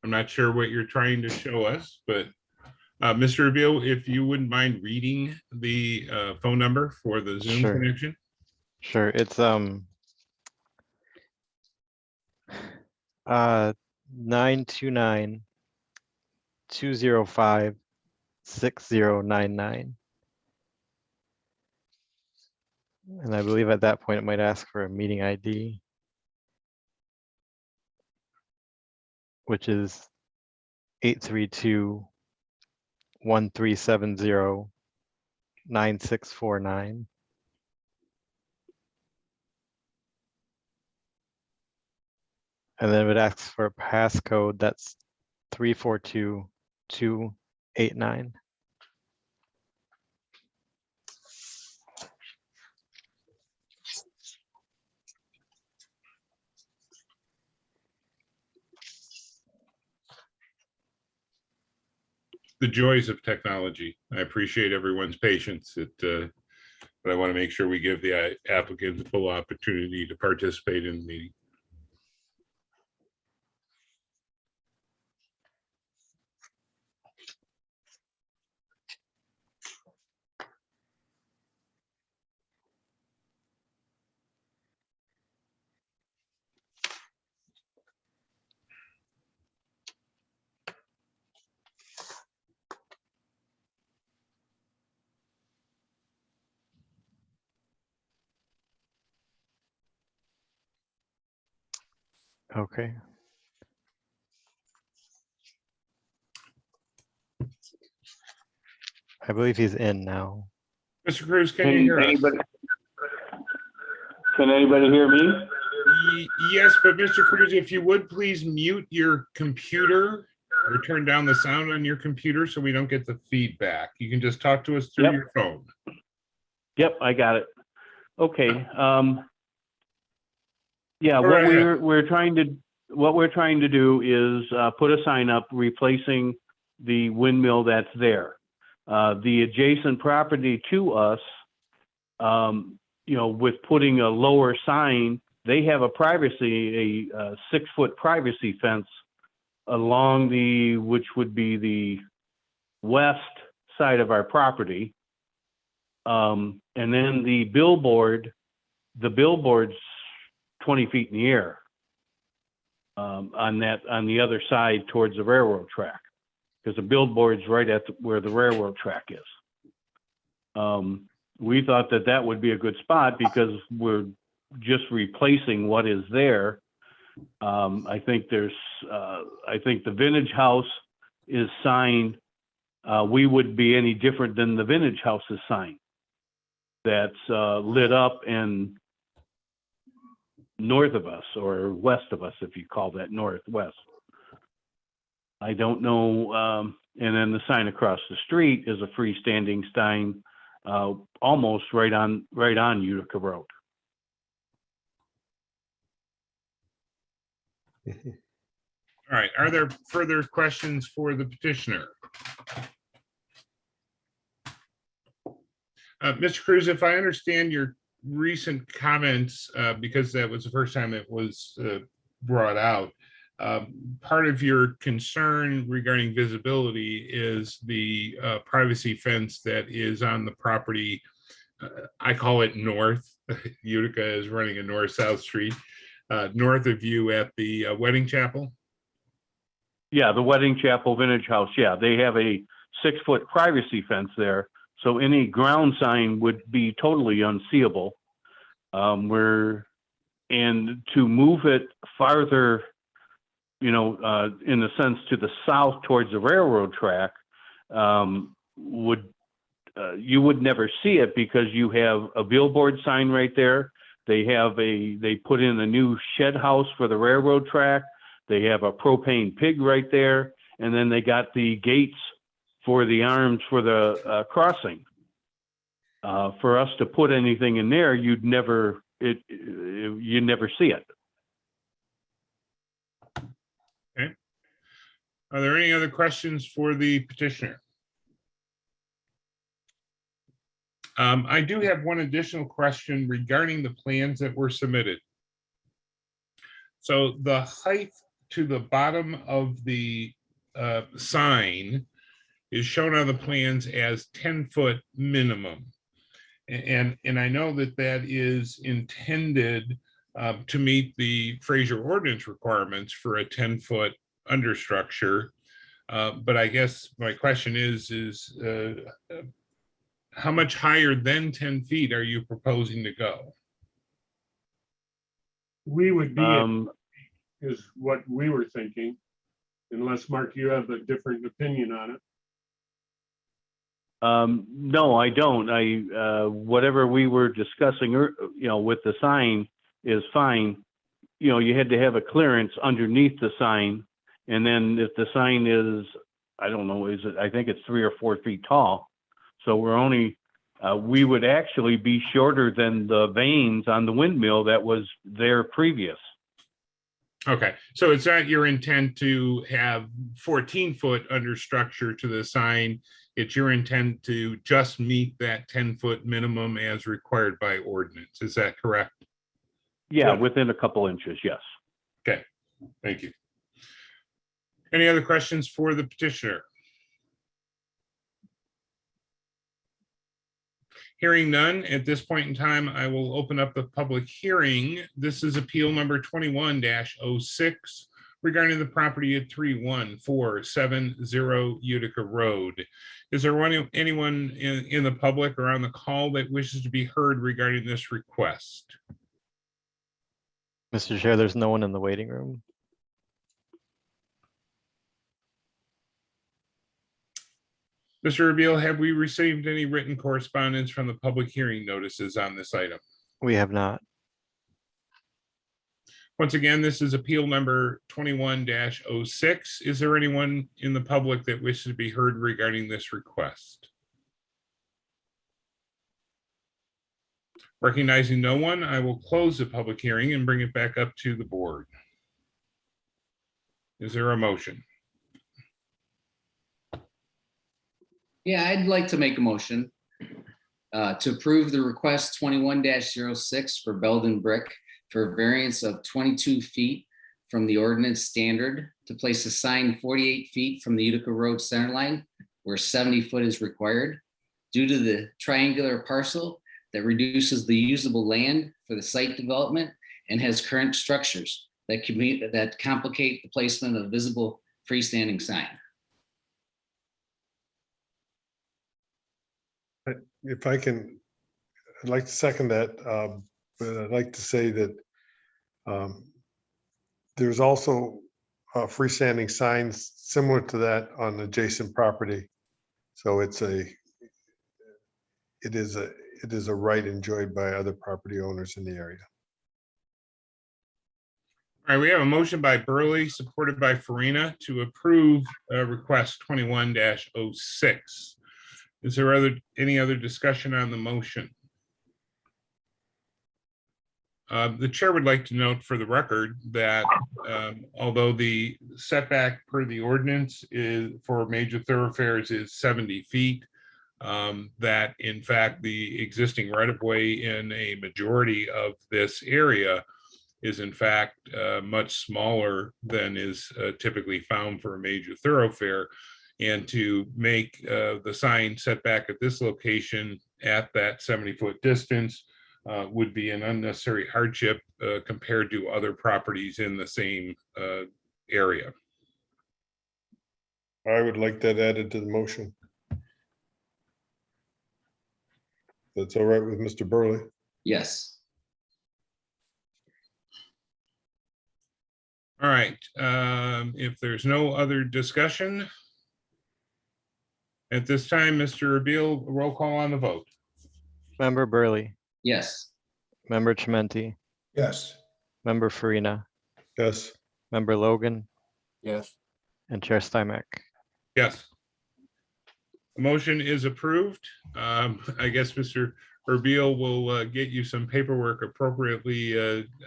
I'm not sure what you're trying to show us, but Mr. Abil, if you wouldn't mind reading the phone number for the Zoom Sure. connection. Sure. It's 929-205-6099. And I believe at that point it might ask for a meeting ID, which is 832-1370-9649. And then it asks for a passcode that's 342289. The joys of technology. I appreciate everyone's patience, but I want to make sure we give the applicant the full opportunity to participate in the meeting. Okay. I believe he's in now. Mr. Cruz, can you hear us? Can anybody hear me? Yes, but Mr. Cruz, if you would please mute your computer or turn down the sound on your computer so we don't get the feedback. You can just talk to us through Yep. your phone. Yep, I got it. Okay. Yeah, Go what right ahead. we're trying to do is put a sign up replacing the windmill that's there. The adjacent property to us, with putting a lower sign, they have a 6-foot privacy fence along which would be the west side of our property. And then the billboard's 20 feet in the air on the other side towards the railroad track, because the billboard's right at where the railroad track is. We thought that would be a good spot because we're just replacing what is there. I think the Vintage House is signed. We would be any different than the Vintage House's sign that's lit up and north of us, or west of us, if you call that northwest. I don't know. And then the sign across the street is a freestanding sign, almost right on Utica Road. All right, are there further questions for the petitioner? Mr. Cruz, if I understand your recent comments, because that was the first time it was brought out, part of your concern regarding visibility is the privacy fence that is on the property. I call it north. Utica is running a north-south street, north of you at the wedding chapel. Yeah, the Wedding Chapel Vintage House. Yeah, they have a 6-foot privacy fence there. So any ground sign would be totally unseeable. We're and to move it farther, in a sense to the south towards the railroad track, you would never see it because you have a billboard sign right there. They put in a new shed house for the railroad track. They have a propane pig right there. And then they got the gates for the arms for the crossing. For us to put anything in there, you'd never see it. Okay. Are there any other questions for the petitioner? I do have one additional question regarding the plans that were submitted. So the height to the bottom of the sign is shown on the plans as 10-foot minimum. And I know that that is intended to meet the Fraser ordinance requirements for a 10-foot understructure. But I guess my question is how much higher than 10 feet are you proposing to go? We would be, is what we were thinking, unless Mark, you have a different opinion on it. No, I don't. Whatever we were discussing, with the sign is fine. You had to have a clearance underneath the sign. And then if the sign is, I don't know, I think it's 3 or 4 feet tall. So we would actually be shorter than the vanes on the windmill that was there previous. Okay, so it's not your intent to have 14-foot understructure to the sign. It's your intent to just meet that 10-foot minimum as required by ordinance. Is that correct? Yeah, within a couple inches, yes. Okay, thank you. Any other questions for the petitioner? Hearing none, at this point in time, I will open up the public hearing. This is appeal number 21-06 regarding the property at 31470 Utica Road. Is there anyone in the public or on the call that wishes to be heard regarding this request? Mr. Chair, there's no one in the waiting room. Mr. Rabiel, have we received any written correspondence from the public hearing notices on this item? We have not. Once again, this is appeal number 21-06. Is there anyone in the public that wishes to be heard regarding this request? Recognizing no one, I will close the public hearing and bring it back up to the board. Is there a motion? Yeah, I'd like to make a motion to approve the request 21-06 for Belden Brick for a variance of 22 feet from the ordinance standard to place a sign 48 feet from the Utica Road center line where 70 foot is required due to the triangular parcel that reduces the usable land for the site development and has current structures that complicate the placement of visible freestanding sign. If I can, I'd like to second that, but I'd like to say that there's also freestanding signs similar to that on adjacent property. So it is a right enjoyed by other property owners in the area. All right, we have a motion by Burley, supported by Farina, to approve request 21-06. Is there any other discussion on the motion? The chair would like to note for the record that although the setback per the ordinance is for major thoroughfares is 70 feet, that in fact the existing right-of-way in a majority of this area is in fact much smaller than is typically found for a major thoroughfare. And to make the sign setback at this location at that 70-foot distance would be an unnecessary hardship compared to other properties in the same area. I would like that added to the motion. That's all right with Mr. Burley. Yes. All right, if there's no other discussion at this time, Mr. Abil, roll call on the vote. Member Burley, Yes. member Chimenti, Yes. member Farina, Yes, member Logan, Yes. and Chair Steinmach. Yes. The motion is approved. I guess Mr. Erbil will get you some paperwork appropriately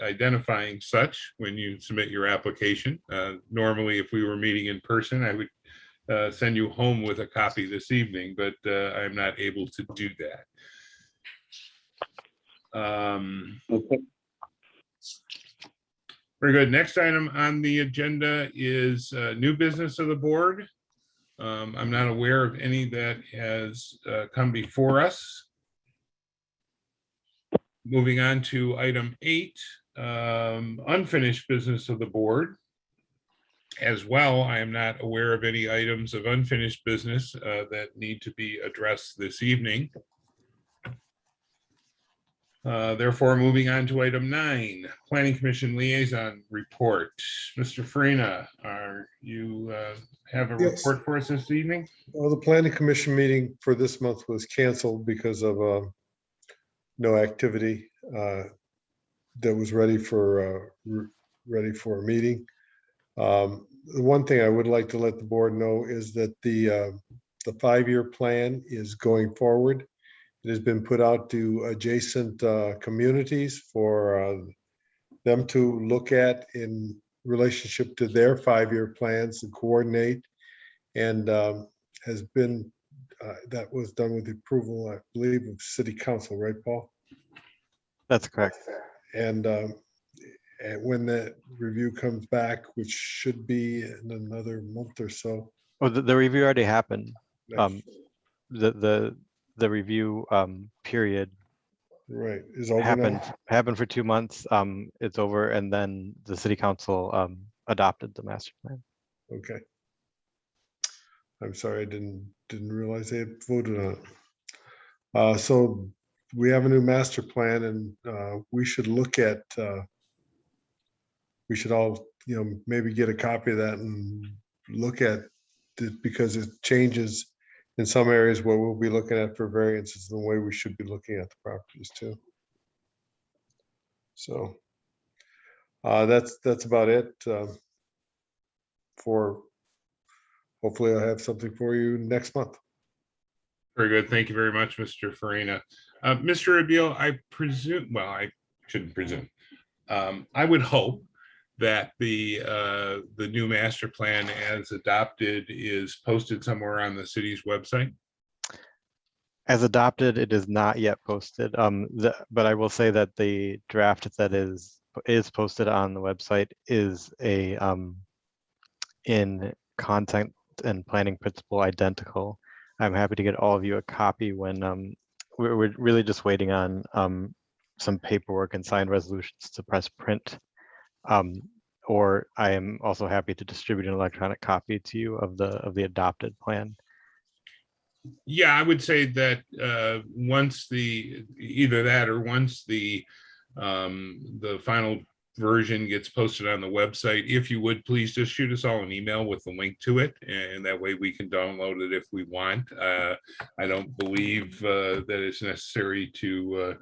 identifying such when you submit your application. Normally, if we were meeting in person, I would send you home with a copy this evening, but I'm not able to do that. Okay. Very good. Next item on the agenda is new business of the board. I'm not aware of any that has come before us. Moving on to item 8, unfinished business of the board. As well, I am not aware of any items of unfinished business that need to be addressed this evening. Therefore, moving on to item 9, Planning Commission Liaison Report. Mr. Farina, are you have a Yes. report for us this evening? well, the planning commission meeting for this month was canceled because of no activity that was ready for a meeting. The one thing I would like to let the board know is that the 5-year plan is going forward. It has been put out to adjacent communities for them to look at in relationship to their 5-year plans and coordinate. And has been, that was done with the approval, I believe, of city council, right, Paul? That's correct. And when that review comes back, which should be in another month or so. Well, the review already happened. that's- The review period Right, is over now. happened for 2 months. It's over, and then the city council adopted the master plan. Okay. I'm sorry, I didn't realize they had voted on it. So we have a new master plan, and we should look at, we should all, maybe get a copy of that and look at it, because it changes in some areas where we'll be looking at for variances, the way we should be looking at the properties too. So that's about it. For hopefully I'll have something for you next month. Very good. Thank you very much, Mr. Farina. Mr. Abil, I presume, well, I shouldn't presume. I would hope that the new master plan as adopted is posted somewhere on the city's website. As adopted, it is not yet posted. But I will say that the draft that is posted on the website is a in content and planning principle identical. I'm happy to get all of you a copy when we're really just waiting on some paperwork and signed resolutions to press print. Or I am also happy to distribute an electronic copy to you of the adopted plan. Yeah, I would say that once either that or once the final version gets posted on the website, if you would please just shoot us all an email with the link to it, and that way we can download it if we want. I don't believe that it's necessary to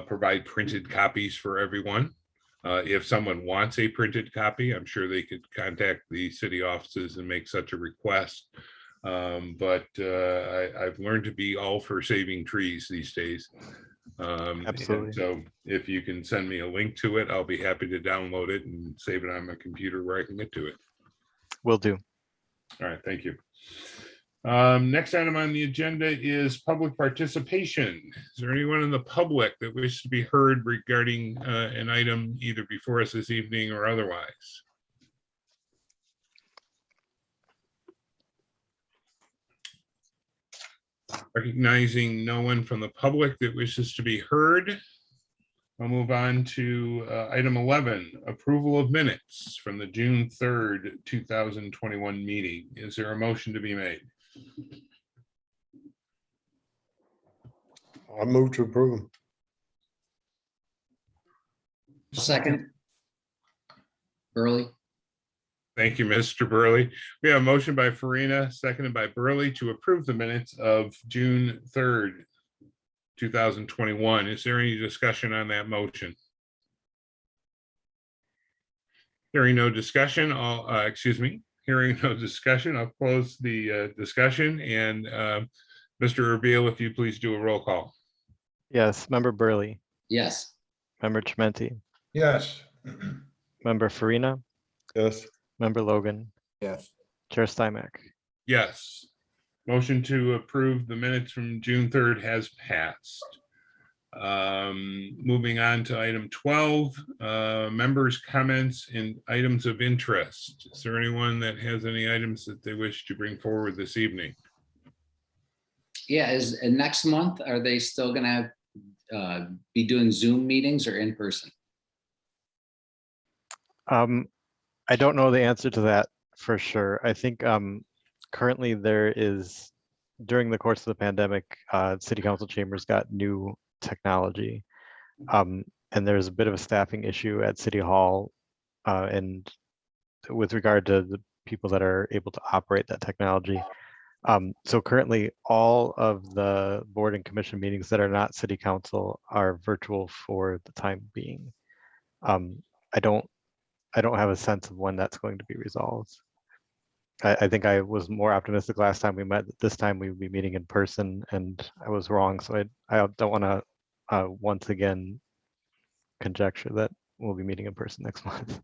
provide printed copies for everyone. If someone wants a printed copy, I'm sure they could contact the city offices and make such a request. But I've learned to be all for saving trees these days. Absolutely. So if you can send me a link to it, I'll be happy to download it and save it on my computer where I can get to it. Will do. All right, thank you. Next item on the agenda is public participation. Is there anyone in the public that wishes to be heard regarding an item either before us this evening or otherwise? Recognizing no one from the public that wishes to be heard, I'll move on to item 11, approval of minutes from the June 3rd, 2021 meeting. Is there a motion to be made? I move to approve them. Second. Early. Thank you, Mr. Burley. We have a motion by Farina, seconded by Burley to approve the minutes of June 3rd, 2021. Is there any discussion on that motion? Hearing no discussion, hearing no discussion, I'll close the discussion and Mr. Urbiel, if you please do a roll call. Yes, member Burley, Yes. member Chimenti, Yes. member Farina, Yes. member Logan, Yes. Chair Steinmach. Yes. Motion to approve the minutes from June 3rd has passed. Moving on to item 12, members' comments and items of interest. Is there anyone that has any items that they wish to bring forward this evening? Yeah, is next month, are they still gonna be doing Zoom meetings or in person? I don't know the answer to that for sure. I think currently there is, during the course of the pandemic, city council chambers got new technology. And there's a bit of a staffing issue at City Hall and with regard to the people that are able to operate that technology. So currently all of the board and commission meetings that are not city council are virtual for the time being. I don't have a sense of when that's going to be resolved. I think I was more optimistic last time we met. This time we would be meeting in person, and I was wrong. So I don't want to once again conjecture that we'll be meeting in person next month.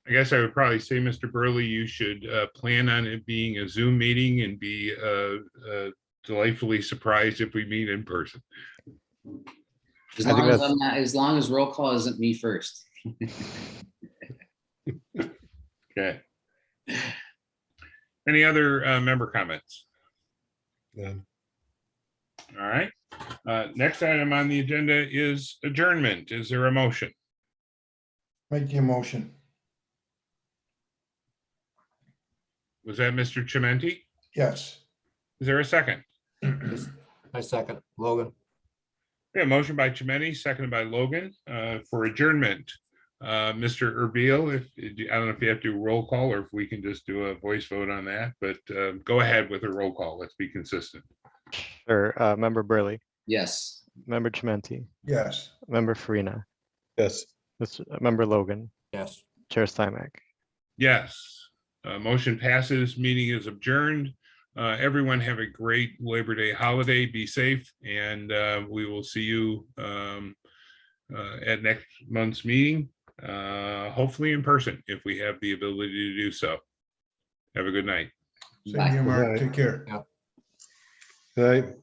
I guess I would probably say, Mr. Burley, you should plan on it being a Zoom meeting and be delightfully surprised if we meet in person. As I think long as that's- I'm not, as long as roll call isn't me first. Okay. Any other member comments? Yeah. All right. Next item on the agenda is adjournment. Is there a motion? Make the motion. Was that Mr. Chimenti? Yes. Is there a second? I second. Logan. Yeah, motion by Chimenti, seconded by Logan for adjournment. Mr. Urbiel, I don't know if you have to do a roll call or if we can just do a voice vote on that, but go ahead with a roll call. Let's be consistent. Sure. Member Burley, Yes. member Chimenti, Yes. member Farina, Yes. member Logan, Yes. Chair Steinmach. Yes. Motion passes. Meeting is adjourned. Everyone have a great Labor Day holiday. Be safe, and we will see you at next month's meeting, hopefully in person if we have the ability to do so. Have a good night. Same here, Mark. Bye. Take care. Right.